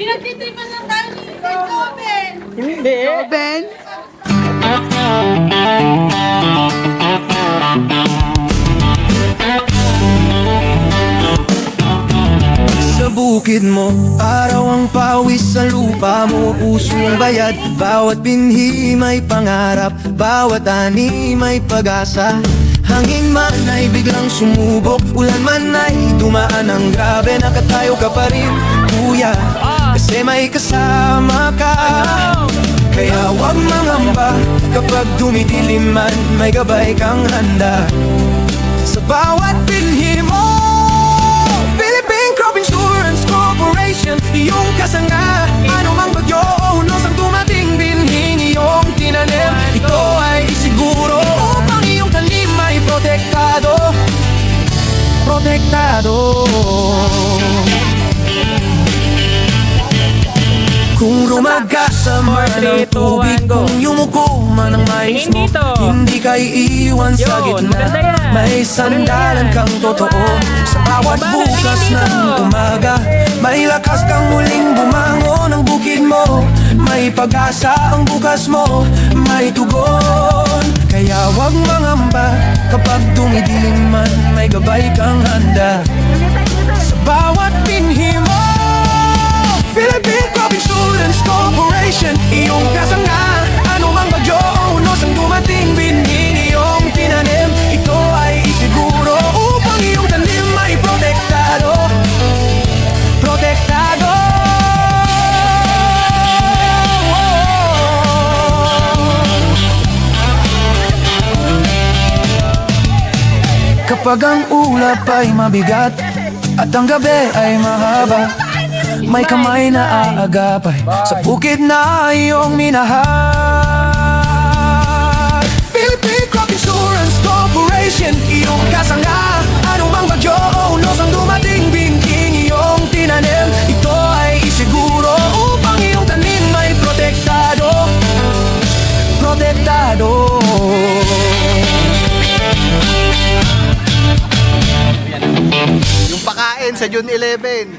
Pinagtitripan lang tayo ni Joven. Hindi. Ben? Sa bukid mo, araw ang pawis sa lupa mo. Puso ang bayad, bawat binhi may pangarap, bawat ani may pag-asa. Hangin man ay biglang sumubok, ulan man ay dumaan ang grabe. Nakatayo ka pa rin, kuya, kasi may kasama ka. Kaya wag mangamba, kapag dumidilim man, may gabay kang handa. Sa bawat binhi mo, Philippine Crop Insurance Corporation, iyong kasanga. Ano mang bagyo o unos ang dumating, binhing iyong tinanim, ito ay isiguro upang iyong tanim ay protektado. Protektado. Kung rumagasama ng tubig, kung yumuko man ang mais mo, hindi ka iiwan sa gitna. May sandalan kang totoo. Sa bawat bukas ng umaga, may lakas kang muling bumangon ang bukid mo. May pag-asa ang bukas mo, may tugon. Kaya wag mangamba, kapag dumidilim man, may gabay kang handa. Sa bawat binhi mo, Philippine Crop Insurance Corporation, iyong kasanga. Ano mang bagyo o unos ang dumating, binhing iyong tinanim, ito ay isiguro upang iyong tanim ay protektado. Protektado. Kapag ang ulap ay mabigat at ang gabi ay mahaba, may kamay na aagapay sa bukid na iyong minahal. Philippine Crop Insurance Corporation, iyong kasanga. Ano mang bagyo o unos ang dumating, binhing iyong tinanim, ito ay isiguro upang iyong tanim ay protektado. Protektado. Yung pakain sa June 11.